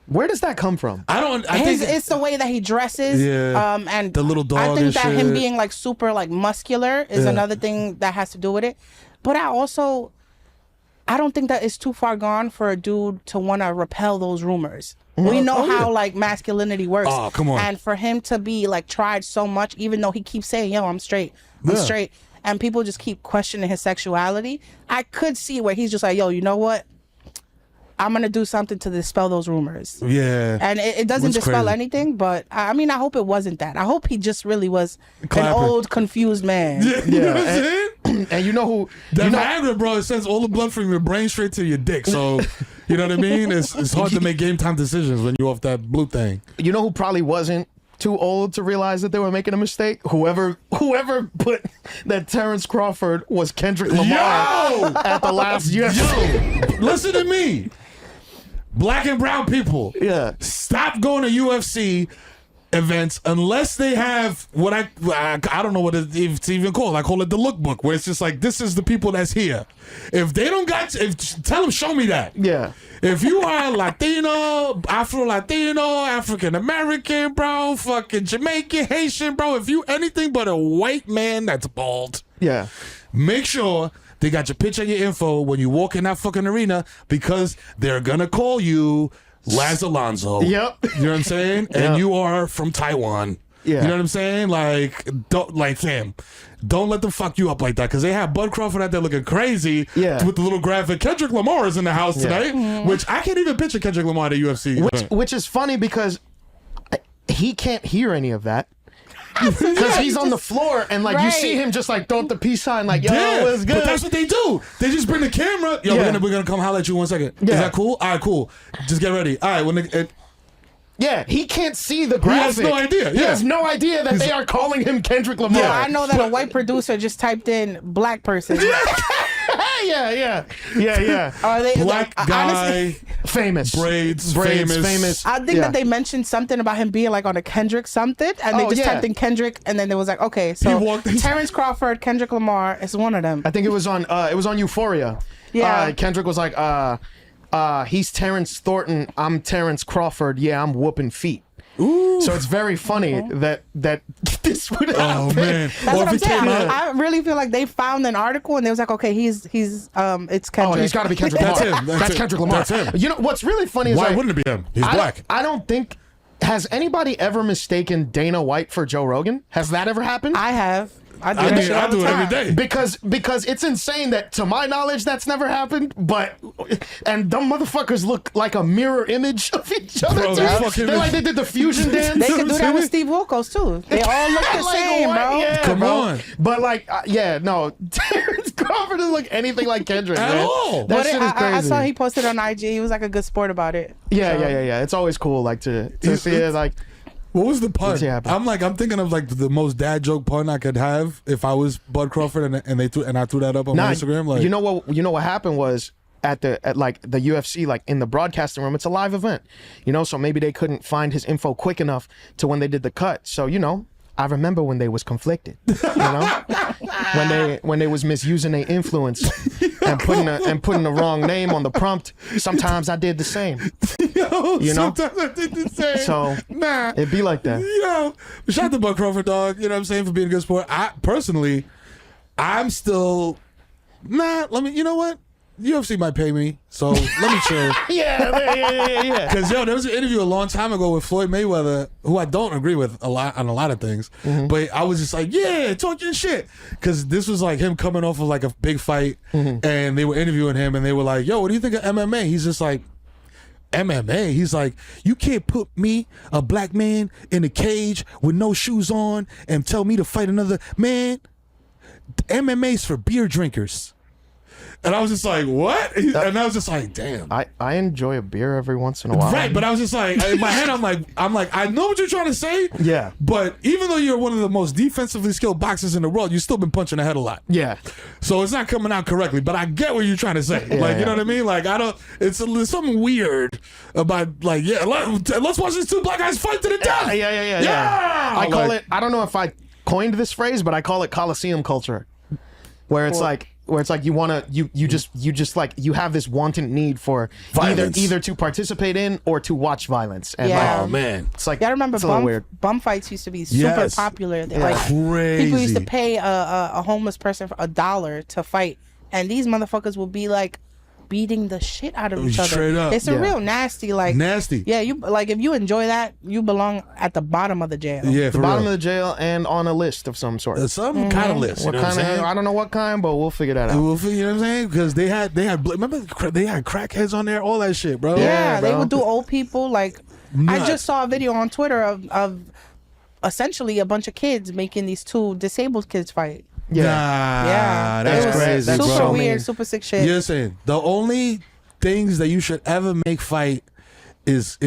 Where does that come from? I think It's the way that he dresses. Yeah. And The little dog I think and that him shit. being like super like muscular is another thing that has to do with it. But I don't think that it's too far gone for a dude to want to repel those rumors. We know how like masculinity works. Oh, come on. And for him to be like tried so much, even though he keeps saying, yo, I'm straight, I'm straight, and people just keep questioning his sexuality, I could see where he's just like, yo, you know what? I'm going to do something to dispel those rumors. Yeah. And it doesn't That's dispel crazy. anything, but I mean, I hope it wasn't that. I hope he just really was Clapping. an old, confused man. You know what I'm saying? And you know who? That you know, Viagra, bro, it sends all the blood from your brain straight to your dick. So, you know what I mean? It's hard to make game time decisions when you're off that blue thing. you know who probably wasn't too old to realize that they were making a mistake? Whoever put that Terrence Crawford was Kendrick Lamar Yo! at the last UFC. Yo, listen to me. Black and brown people. Yeah. Stop going to UFC events unless they have what I don't know what it's even called. I call it the lookbook, where it's just like, this is the people that's here. If they don't tell them, show me that. Yeah. If you are Latino, Afro-Latino, African-American, bro, fucking Jamaican, Haitian, bro, if you anything but a white man that's bald, Yeah. make sure they got your picture and your info when you walk in that fucking arena, because they're gonna call you Laz Alonso. Yep. You know what I'm saying? And you are from Taiwan. Yeah. You know what I'm saying? Like, fam, don't let them fuck you up like that, because they have Bud Crawford out there looking crazy with the little graphic. Kendrick Lamar is in the house tonight, which I can't even picture Kendrick Lamar at a UFC. Which is funny because he can't hear any of that. Because he's on the floor and like you see him just like throw up the peace sign like, yo, what's good? But that's what they do. They just bring the camera. Yo, we're gonna come holler at you 1 second. Is that cool? All right, cool. Just get ready. All right, yeah, he can't see the graphic. He has no idea. He has no idea that they are calling him Kendrick Lamar. Yeah, I know that a white producer just typed in black person. yeah. Are they black guy, honestly, famous braids, famous. I think that they mentioned something about him being like on a Kendrick something, and they just typed in Kendrick, and then it was like, okay, so Terrence Crawford, Kendrick Lamar is one of them. I think it was on Euphoria. Yeah. Kendrick was like, he's Terrence Thornton, I'm Terrence Crawford, yeah, I'm whooping feet. Ooh. So it's very funny that this would happen. Oh man, That's what I'm saying. I really feel like they found an article and they was like, okay, it's Kendrick. Oh, he's got to be Kendrick Lamar. That's him. That's Kendrick Lamar. That's him. You know what's really funny is why like, wouldn't it be him? He's black. I don't think has anybody ever mistaken Dana White for Joe Rogan? Has that ever happened? I have. I do I that shit all do the it every time. day. Because it's insane that, to my knowledge, that's never happened. And them motherfuckers look like a mirror image of each other. Bro, They're like they did the fusion dance. They could do that with Steve Wilkos too. They all look the Like, same, what? bro. Yeah, Come bro. on. But like, no, Terrence Crawford doesn't look anything like Kendrick At man. all. That But shit is crazy. I saw he posted on IG. He was like a good sport about it. Yeah. It's always cool, like to see it, like. What was the pun? What's happening? I'm thinking of like the most dad joke pun I could have if I was Bud Crawford and I threw that up on my Instagram. Like, you know what happened was at the UFC, like in the broadcasting room, it's a live event, so maybe they couldn't find his info quick enough to when they did the cut. So I remember when they was conflicted, when they was misusing their influence and putting the wrong name on the prompt. Sometimes I did the same. Sometimes I did the same. So nah, it'd be like that. Shout out to Bud Crawford, dog. You know what I'm saying, for being a good sport. I'm still you know what? UFC might pay me, so let me chill. yeah. Because there was an interview a long time ago with Floyd Mayweather, who I don't agree with a lot on a lot of things, but I was just like, yeah, talking shit, because this was like him coming off of like a big fight, and they were interviewing him, and they were like, yo, what do you think of MMA? He's just like, MMA. He's like, you can't put me, a black man, in a cage with no shoes on and tell me to fight another man. MMA's for beer drinkers. And I was just like, what? And I was just like, damn. I enjoy a beer every once in a while. Right, but I was just like, in my head, I'm like, I know what you're trying to say. Yeah. But even though you're one of the most defensively skilled boxers in the world, you've still been punching the head a lot. Yeah. So it's not coming out correctly, but I get what you're trying to say. You know what I mean? Like, there's something weird about, like, let's watch these two black guys fight to the death. Yeah. I call it, I don't know if I coined this phrase, but I call it Coliseum culture. Where it's like you want to you just like you have this wanton need for either to participate in or to watch violence. And oh man, it's like I remember it's a little weird. bum fights used to be super popular. Like crazy. People used to pay a homeless person for $1 to fight, and these motherfuckers would be like beating the shit out of each other. Straight up. It's a real nasty, like nasty. Yeah, you like if you enjoy that, you belong at the bottom of the jail. Yeah, the bottom of the jail and on a list of some sort. Some kind of list. What kind of? I don't know what kind, but we'll figure that out. We'll figure, you know what I'm saying? Because they had remember they had crackheads on there, all that shit, bro. Yeah, they bro. would do old people like. Nuts. I just saw a video on Twitter of essentially a bunch of kids making these two disabled kids fight. Yeah, that's it was crazy. super bro. weird, super sick shit. You're saying the only things that you should ever make fight is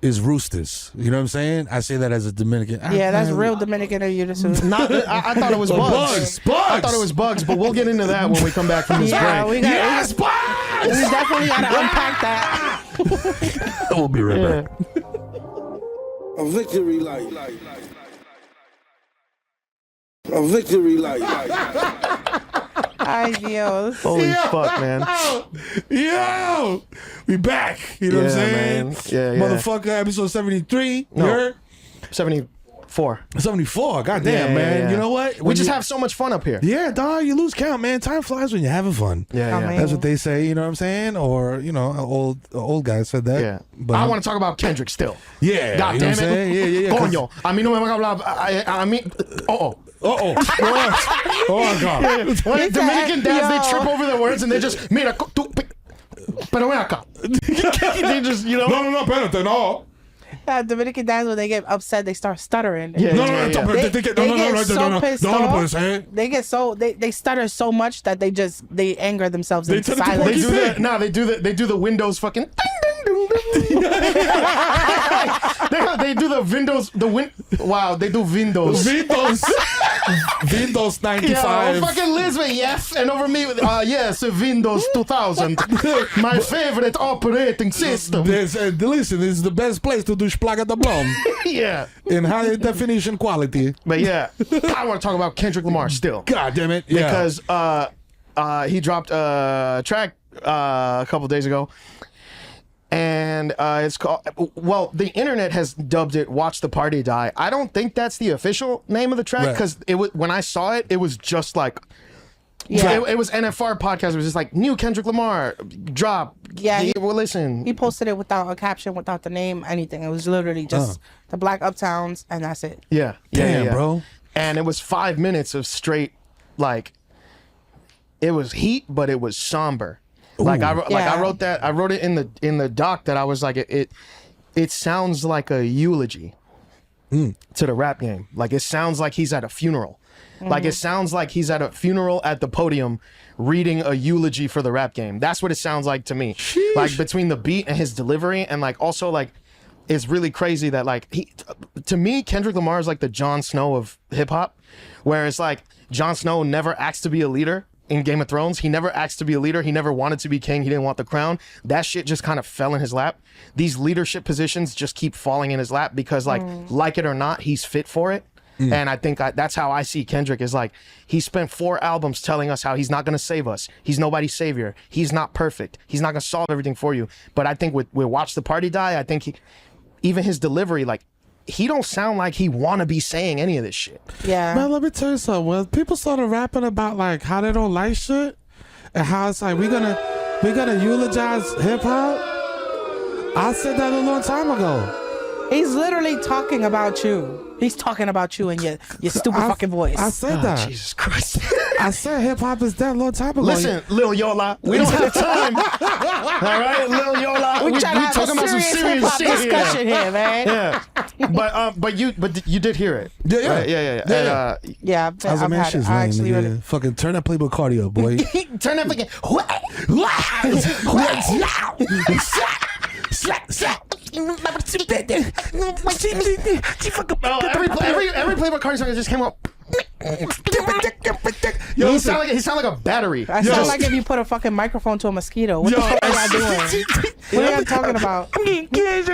roosters. You know what I'm saying? I say that as a Dominican. Yeah, that's real Dominican or you just. I thought it was bugs. Bugs. I thought it was bugs, but we'll get into that when we come back from this Yeah, break. Yes, bugs. We definitely gotta unpack that. We'll be right back. A victory light. A victory light. Yo. Holy fuck, man. Yo, we back. You know what I'm saying? Man. Yeah. Motherfucker, episode 73. No. You heard? 74. 74. Goddamn, Yeah, man. yeah. You know what? We When just you- have so much fun up here. Yeah, dog, you lose count, man. Time flies when you're having fun. Yeah. man. That's what they say, you know what I'm saying? Or, you know, an old guy said that. Yeah. But I want to talk about Kendrick still. Yeah. God you know damn what I'm saying? it. Yeah. Coño. A mí no me van a hablar. I mean, oh. Uh-oh. Oh, God. When He Dominican said, dads, yo. they trip over the words and they just, mira, pero ven acá. They just, you know. No, espérate, no. Dominican dads, when they get upset, they start stuttering. Yeah, No, yeah, yeah. They get so pissed no, off. no, They get so they stutter so much that they anger themselves They into turn into silence. They do Pig. the they do the Windows fucking they do the Windows they do Windows. Windows 95. Yeah, fucking Lisbon, yes, and over me, yes, Windows 2000, my favorite operating system. Listen, this is the best place to do Splaga da Blom Yeah, in high definition quality. but yeah, I want to talk about Kendrick Lamar still God damn it. Yeah. because he dropped a track a couple days ago. And it's called, well, the internet has dubbed it "Watch the Party Die." I don't think that's the official name of the track Right. because it was when I saw it, it was just like, Yeah. it was NFR podcast. It was just like new Kendrick Lamar drop. Yeah, well, listen, He posted it without a caption, without the name, anything. It was literally just the Black Uptowns, and that's it. yeah, Damn, yeah. bro. And it was 5 minutes of straight, like, it was heat, but it was somber. Like I Yeah. wrote that. I wrote it in the doc that I was like it sounds like a eulogy to the rap game. Like it sounds like he's at a funeral. Like it sounds like he's at a funeral at the podium reading a eulogy for the rap game. That's what it sounds like to me. Sheesh. Like between the beat and his delivery and like also like it's really crazy that like to me Kendrick Lamar is like the Jon Snow of hip hop, where it's like Jon Snow never asked to be a leader. In Game of Thrones, he never asked to be a leader. He never wanted to be king. He didn't want the crown. That shit just kind of fell in his lap. These leadership positions just keep falling in his lap because, like it or not, he's fit for it. And I think that's how I see Kendrick is like, he spent 4 albums telling us how he's not going to save us. He's nobody's savior. He's not perfect. He's not going to solve everything for you. But I think with Watch the Party Die, I think even his delivery, like, he don't sound like he want to be saying any of this shit. Yeah. Man, let me tell you something. When people started rapping about like how they don't like shit and how it's like we're gonna We're gonna eulogize hip hop. I said that a long time ago. He's literally talking about you. He's talking about you and your stupid fucking voice. I said that. Jesus Christ. I said hip hop is dead a long time ago. Listen, Lil Yola, we don't have time. All right, Lil Yola, we trying to have talking a about some serious serious hip-hop shit discussion here, man. Yeah, but you did hear it. Yeah. Right? Yeah. And, Yeah, I've had it. I actually read it. Fucking turn that Playboy Cardi up, boy. turn that fucking. Every Playboy Cardi song that just came up. Yo, he sound like a battery. I sound like if you put a fucking microphone to a mosquito. What the fuck are y'all doing? What are y'all talking about? By the way, gosh.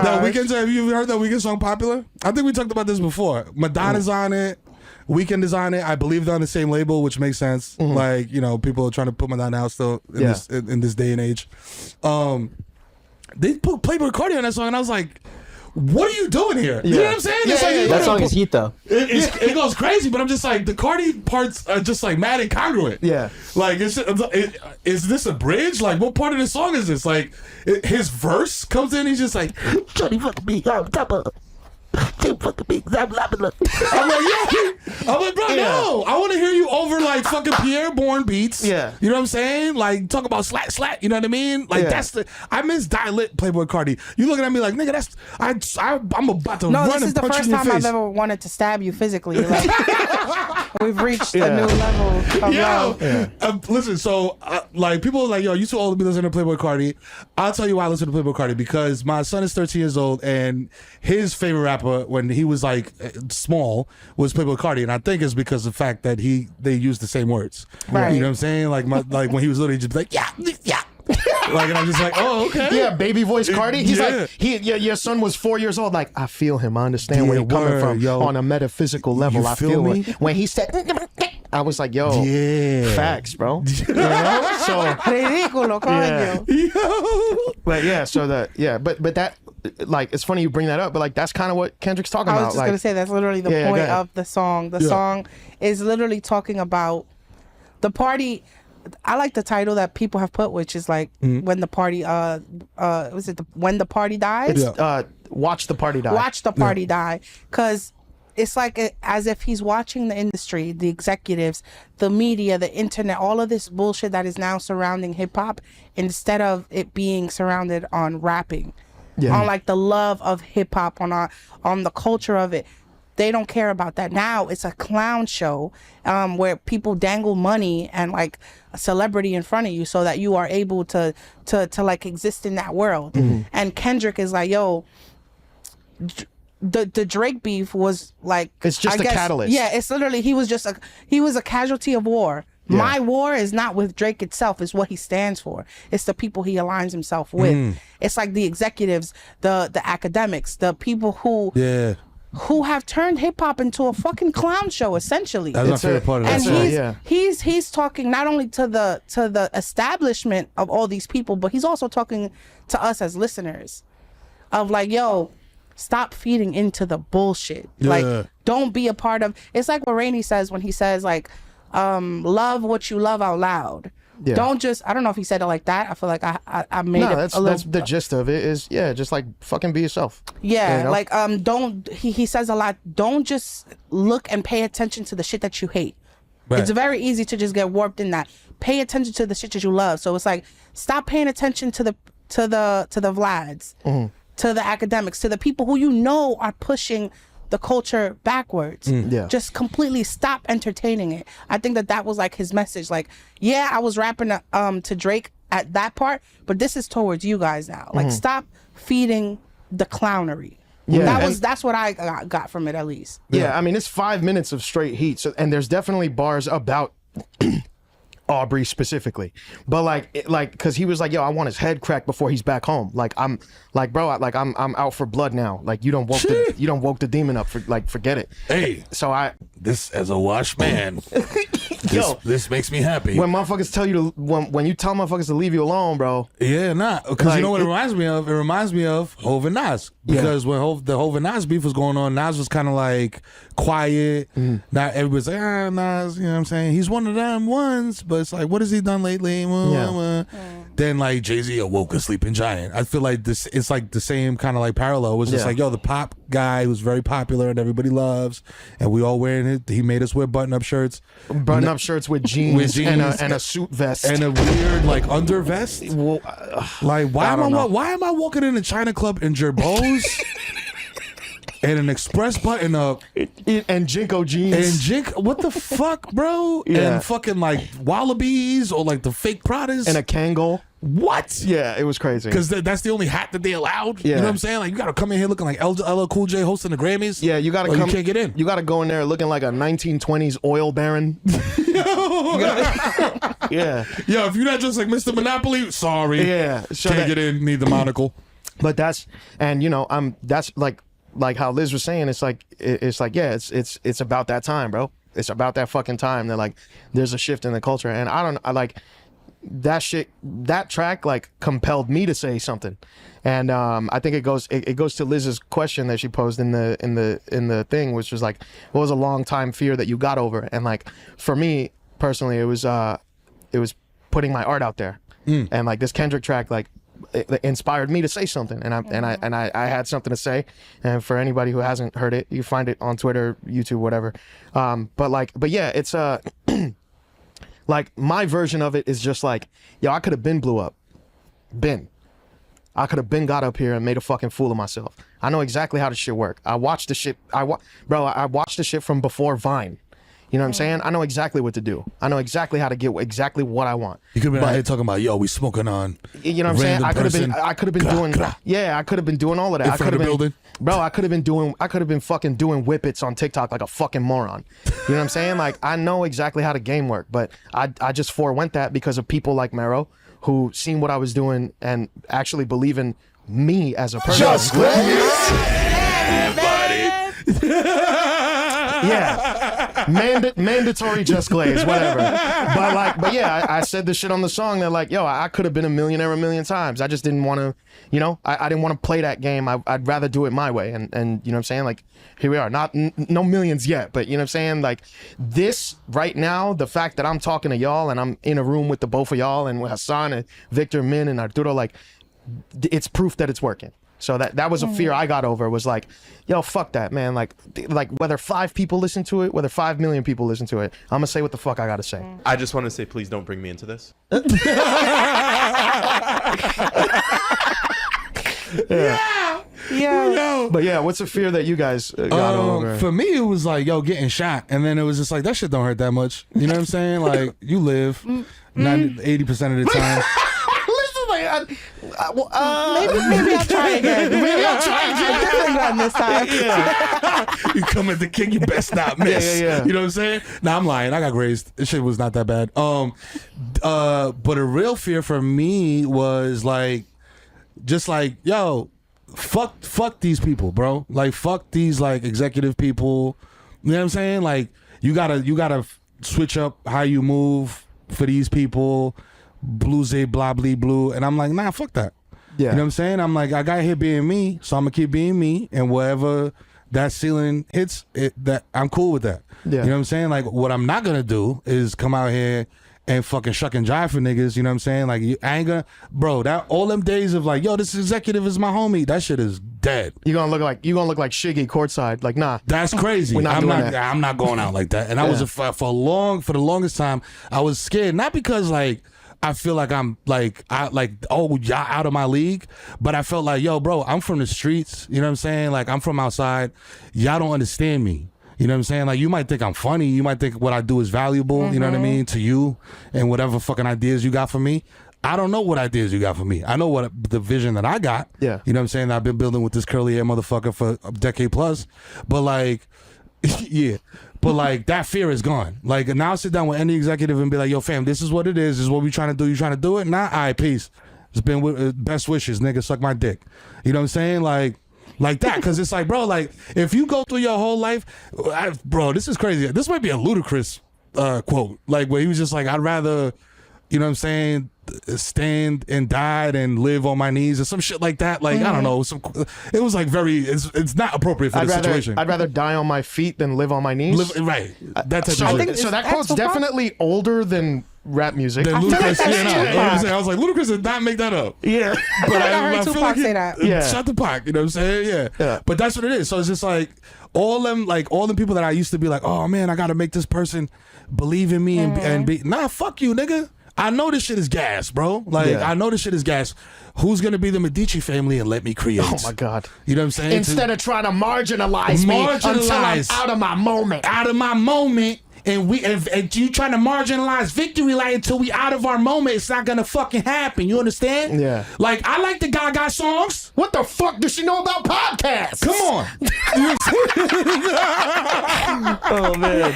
that Weeknd, have you heard that Weeknd song Popular? I think we talked about this before. Madonna's on it. Weeknd is on it. I believe they're on the same label, which makes sense. Like, you know, people are trying to put Madonna out still in this day and age. They put Playboy Cardi on that song, and I was like, what are you doing here? You know what I'm saying? It's like, That song is heat though. It goes crazy, but I'm just like, the Cardi parts are just like mad incongruent. Yeah. Like, is this a bridge? Like, what part of the song is this? Like, his verse comes in, he's just like, Johnny fucking me, I'm top of. I'm like, bro, no. I want to hear you over like fucking Pierre Bourne beats. Yeah. You know what I'm saying? Like, talk about slack. You know what I mean? Like, I miss Lit Playboy Cardi. You looking at me like, nigga, I'm about to No, run this is and the punch first you in time your I've face. ever wanted to stab you physically. Like, we've reached a new level of love. Listen, so like people are like, yo, you too old to be listening to Playboy Cardi. I'll tell you why I listen to Playboy Cardi, because my son is 13 years old and his favorite rapper when he was like small was Playboy Cardi, and I think it's because of the fact that they use the same words. Right. You know what I'm saying? Like when he was little, he'd just be like, yeah. Like, and I'm just like, oh, okay. Yeah, baby voice Cardi. He's like, your son was 4 years old. Like, I feel him. I understand where you're coming from on a metaphysical level. You I feel feel me? it. When he said, I was like, yo, facts, bro. You know? So, Ridículo, coño. but yeah, so but that, like, it's funny you bring that up, but like, that's kind of what Kendrick's talking I about. was just like, gonna say that's literally the point of the song. The song is literally talking about the party. I like the title that people have put, which is like when the party when the party dies. Watch the party die. Watch the party die, because it's like as if he's watching the industry, the executives, the media, the internet, all of this bullshit that is now surrounding hip hop, instead of it being surrounded on rapping, on like the love of hip hop, on the culture of it. They don't care about that. Now it's a clown show where people dangle money and like a celebrity in front of you so that you are able to like exist in that world. And Kendrick is like, yo, the Drake beef was like, it's just a catalyst. Yeah, it's literally he was a casualty of war. Yeah. My war is not with Drake itself, it's what he stands for. It's the people he aligns himself with. It's like the executives, the academics, the people who have turned hip hop into a fucking clown show, essentially. That's my favorite part of that and song. he's talking not only to the establishment of all these people, but he's also talking to us as listeners of like, yo, stop feeding into the bullshit. Like, don't be a part of. It's like what Rainey says when he says like, love what you love out loud. Yeah. Don't just, I don't know if he said it like that. I feel like I made it that's, a little. That's the gist of it is, just like fucking be yourself. Yeah, you know? like don't, he says a lot, don't just look and pay attention to the shit that you hate. Right. It's very easy to just get warped in that. Pay attention to the shit that you love. So it's like, stop paying attention to the Vlads, to the academics, to the people who you know are pushing the culture backwards. Just completely stop entertaining it. I think that was like his message. Like, yeah, I was rapping to Drake at that part, but this is towards you guys now. Like, stop feeding the clownery. That's what I got from it, at least. I mean, it's 5 minutes of straight heat. So, and there's definitely bars about Aubrey specifically, but like because he was like, yo, I want his head cracked before he's back home. Like, I'm like, bro, I'm out for blood now. Like, you don't woke the demon up, for like, forget it. Hey, so this as a washed man, This makes me happy. When motherfuckers tell you to, when you tell motherfuckers to leave you alone, bro. Yeah, because Like, you know what it reminds me of? It reminds me of Hov and Nas. Because when the Hov and Nas beef was going on, Nas was kind of like quiet. Now everybody's like, Nas, you know what I'm saying? He's one of them ones, but it's like, what has he done lately? Then like Jay-Z awoke a sleeping giant. I feel like this, it's like the same kind of like parallel. It was just like, yo, the pop guy who's very popular and everybody loves, and we all wearing it. He made us wear button-up shirts. Button-up shirts with jeans, and a suit vest. And a weird like under vest. Well, like why am I walking in a China club in Gerbos and an express button up and Jinko jeans what the fuck, bro? And fucking like Wallabies or like the fake Pradas and a Kangol. What? Yeah, it was crazy. Because that's the only hat that they allowed. You know what I'm saying? Like you gotta come in here looking like LL Cool J hosting the Grammys. Yeah, you gotta come. You can't get in. You gotta go in there looking like a 1920s oil baron. Yeah. Yo, if you're not just like Mr. Monopoly, sorry. Yeah. Can't get in. Need the monocle. But that's, and you know, that's like how Liz was saying. It's like yeah, it's about that time, bro. It's about that fucking time that like there's a shift in the culture, and I like that shit. That track like compelled me to say something, and I think it goes to Liz's question that she posed in the thing, which was like, what was a long time fear that you got over? And like for me personally, it was putting my art out there, and like this Kendrick track like it inspired me to say something, and I had something to say. And for anybody who hasn't heard it, you find it on Twitter, YouTube, whatever. But yeah, it's like my version of it is just like, yo, I could have been blew up, I could have been got up here and made a fucking fool of myself. I know exactly how the shit work. I watched the shit. I watched the shit from before Vine. You know what I'm saying? I know exactly what to do. I know exactly how to get exactly what I want. You could be out here talking about, yo, we smoking on. You know what I'm saying? I could have been doing. Yeah, I could have been doing all of that. In front of the building. Bro, I could have been fucking doing whippets on TikTok like a fucking moron. You know what I'm saying? Like I know exactly how the game work, but I just forewent that because of people like Mero who seen what I was doing and actually believe in me as a person. Just yeah, mandatory just glaze, whatever. But yeah, I said this shit on the song that like, yo, I could have been a millionaire a million times. I just didn't want to, you know, I didn't want to play that game. I'd rather do it my way. And you know what I'm saying? Like, here we are, no millions yet, but you know what I'm saying? Like this right now, the fact that I'm talking to y'all and I'm in a room with the both of y'all and with Hassan and Victor, Min and Arturo, like it's proof that it's working. So that was a fear I got over, was like, yo, fuck that, man. Like whether 5 people listen to it, whether 5 million people listen to it, I'm gonna say what the fuck I gotta say. I just want to say, please don't bring me into this. Yeah. But yeah, what's a fear that you guys got over? For me, it was like, yo, getting shot. And then it was just like, that shit don't hurt that much. You know what I'm saying? Like, you live 80% of the time. Maybe I'll try again. Maybe I'll try again. Different gun this time. You come at the king, you best not miss. Yeah. You know what I'm saying? Nah, I'm lying. I got grazed. This shit was not that bad. But a real fear for me was like, just like, yo, fuck these people, bro. Like, fuck these like executive people. You know what I'm saying? Like, you gotta switch up how you move for these people. Bluesy, blah, blah, blue. And I'm like, nah, fuck that. Yeah. You know what I'm saying? I'm like, I got here being me, so I'm gonna keep being me, and wherever that ceiling hits, that I'm cool with that. Yeah. You know what I'm saying? Like, what I'm not gonna do is come out here and fucking shuck and jive for niggas. You know what I'm saying? Like, I ain't gonna, bro. That all them days of like, yo, this executive is my homie. That shit is dead. You gonna look like Shiggy courtside. Like, nah, that's crazy. I'm not going out like that. And I was for the longest time, I was scared, not because like I feel like I'm like, oh, y'all out of my league. But I felt like, yo, bro, I'm from the streets. You know what I'm saying? Like, I'm from outside. Y'all don't understand me. You know what I'm saying? Like, you might think I'm funny. You might think what I do is valuable, you know what I mean, to you and whatever fucking ideas you got for me. I don't know what ideas you got for me. I know what the vision that I got. Yeah. You know what I'm saying? I've been building with this curly hair motherfucker for a decade plus. But like, yeah. But like, that fear is gone. Like, now I sit down with any executive and be like, yo, fam, this is what it is. This is what we trying to do. You trying to do it? Nah, all right, peace. It's been best wishes, nigga. Suck my dick. You know what I'm saying? Like that. Because it's like, bro, like, if you go through your whole life, bro, this is crazy. This might be a ludicrous quote, like where he was just like, I'd rather, you know what I'm saying, stand and die than live on my knees or some shit like that. Like I don't know, it was like it's not appropriate for the situation. I'd rather die on my feet than live on my knees. Right. That type So, of shit. so that quote's definitely older than rap music. Then Ludacris, I was like, Ludacris did not make that up. Yeah. But I heard Tupac say that. Yeah. Shut the Pac, you know what I'm saying? Yeah. But that's what it is. So it's just like all them people that I used to be like, oh man, I gotta make this person believe in me and be fuck you, nigga. I know this shit is gas, bro. Like I know this shit is gas. Who's gonna be the Medici family and let me create? Oh my God. You know what I'm saying? Instead of trying to marginalize me until I'm out of my moment. Out of my moment. And you trying to marginalize Victory Light until we out of our moment, it's not gonna fucking happen. You understand? Yeah. Like I like the Gaga songs. What the fuck does she know about podcasts? Come on. Oh man.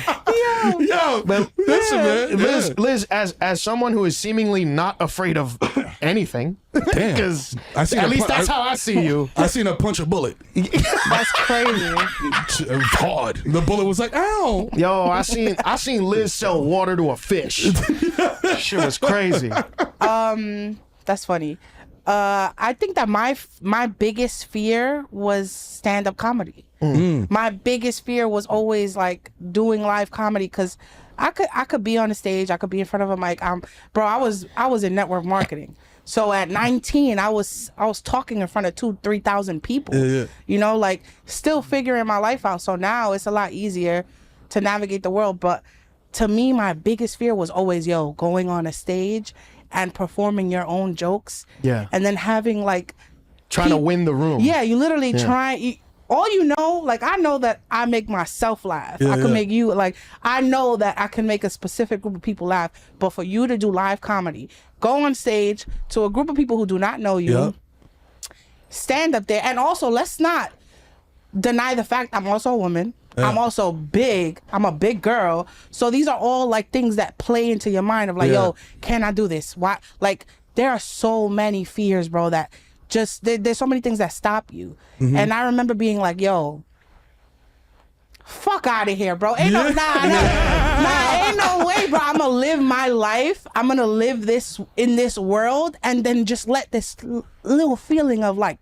Yo, But listen, man. Liz, as someone who is seemingly not afraid of anything, Damn. because I at least that's how I see you. I seen her punch a bullet. That's crazy. Hard. The bullet was like, ow. Yo, I seen Liz sell water to a fish. Shit was crazy. That's funny. I think that my biggest fear was stand-up comedy. My biggest fear was always like doing live comedy because I could be on a stage, I could be in front of a mic. Bro, I was in network marketing. So at 19, I was talking in front of 2,000-3,000 people. Yeah. You know, like still figuring my life out. So now it's a lot easier to navigate the world. But to me, my biggest fear was always, going on a stage and performing your own jokes. Yeah. And then having like Trying to win the room. Yeah, you literally try. All you know, like I know that I make myself laugh. I can make you like. I know that I can make a specific group of people laugh. But for you to do live comedy, go on stage to a group of people who do not know you, stand up there, and also let's not deny the fact I'm also a woman. I'm also big. I'm a big girl. So these are all like things that play into your mind of like, yo, can I do this? Why? Like there are so many fears, bro, that just there's so many things that stop you. And I remember being like, yo, fuck out of here, bro. Ain't ain't no way, bro. I'm gonna live my life. I'm gonna live this in this world and then just let this little feeling of like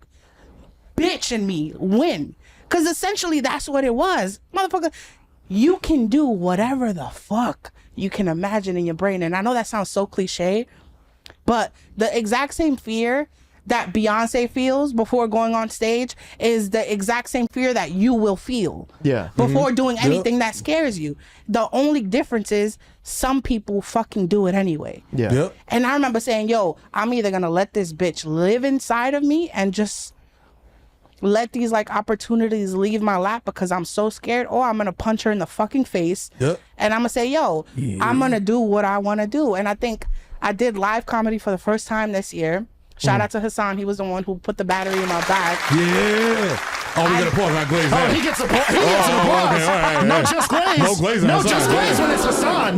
bitch in me win. Because essentially that's what it was. Motherfucker, you can do whatever the fuck you can imagine in your brain. And I know that sounds so cliche, but the exact same fear that Beyonce feels before going on stage is the exact same fear that you will feel before doing anything that scares you. The only difference is some people fucking do it anyway. And I remember saying, yo, I'm either gonna let this bitch live inside of me and just let these like opportunities leave my lap because I'm so scared, or I'm gonna punch her in the fucking face and I'm gonna say, yo, I'm gonna do what I want to do. And I think I did live comedy for the first time this year. Shout out to Hassan. He was the one who put the battery in my bag. Oh, we got a pause. Not Glaze. Oh, he gets a pause. He gets an applause. Okay, Not just Glaze. No Glaze. No, just Glaze when it's Hassan.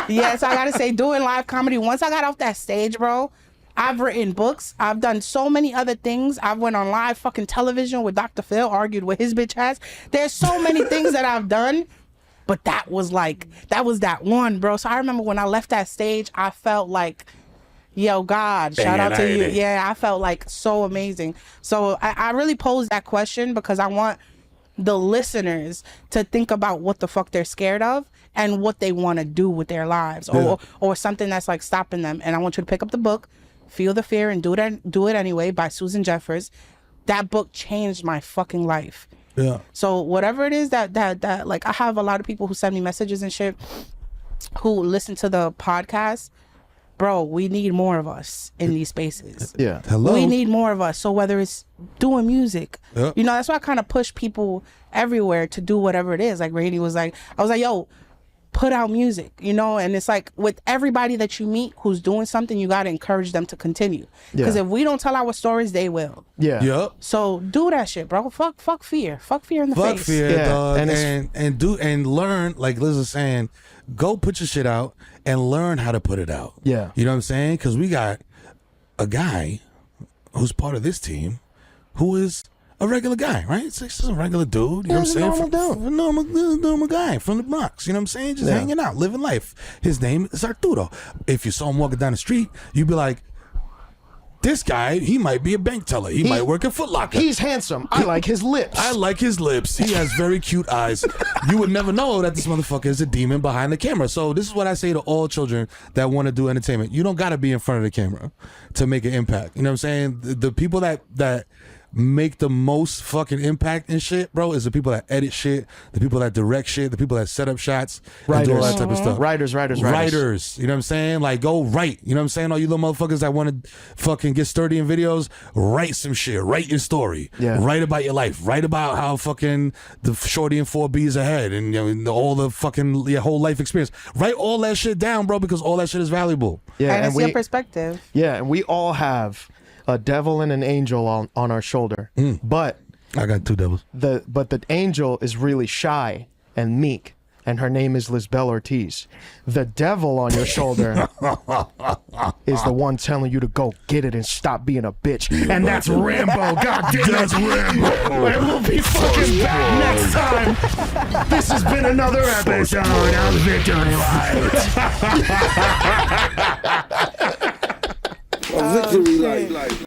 Yeah, so I gotta say, doing live comedy, once I got off that stage, bro, I've written books. I've done so many other things. I've went on live fucking television with Dr. Phil, argued with his bitch ass. There's so many things that I've done, but that was that one, bro. So I remember when I left that stage, I felt like, yo, God, shout out to you. Yeah, I felt like so amazing. So I really posed that question because I want the listeners to think about what the fuck they're scared of and what they want to do with their lives, or something that's like stopping them. And I want you to pick up the book, Feel the Fear and Do It Anyway by Susan Jeffers. That book changed my fucking life. Yeah. So whatever it is that like, I have a lot of people who send me messages and shit who listen to the podcast. Bro, we need more of us in these spaces. Yeah. Hello. We need more of us. So whether it's doing music, you know, that's why I kind of push people everywhere to do whatever it is. Like Rainey was like, I was like, yo, put out music, you know? And it's like with everybody that you meet who's doing something, you got to encourage them to continue. Because if we don't tell our stories, they will. Yeah. Yep. So do that shit, bro. Fuck fear. Fuck fear in the face. Fuck fear, dog. And learn, like Liz was saying, go put your shit out and learn how to put it out. Yeah. You know what I'm saying? Because we got a guy who's part of this team who is a regular guy, right? It's just a regular dude. You know what I'm saying? A normal guy from the Bronx. You know what I'm saying? Just hanging out, living life. His name is Arturo. If you saw him walking down the street, you'd be like, this guy, he might be a bank teller. He might work at Foot Locker. He's handsome. I like his lips. I like his lips. He has very cute eyes. You would never know that this motherfucker is a demon behind the camera. So this is what I say to all children that want to do entertainment. You don't got to be in front of the camera to make an impact. You know what I'm saying? The people that make the most fucking impact and shit, bro, is the people that edit shit, the people that direct shit, the people that set up shots, and do all that type of stuff. Writers. You know what I'm saying? Like, go write. You know what I'm saying? All you little motherfuckers that want to fucking get sturdy in videos, write some shit. Write your story. Yeah. Write about your life. Write about how fucking the shorty and 4B's ahead and all the fucking your whole life experience. Write all that shit down, bro, because all that shit is valuable. Yeah, and it's your perspective. Yeah, and we all have a devil and an angel on our shoulder. But I got two devils. But the angel is really shy and meek, and her name is Lisbel Ortiz. The devil on your shoulder is the one telling you to go get it and stop being a bitch. And that's Rambo. God damn it. That's Rambo. And we'll be fucking back next time. This has been another episode of Victory Light. A victory light.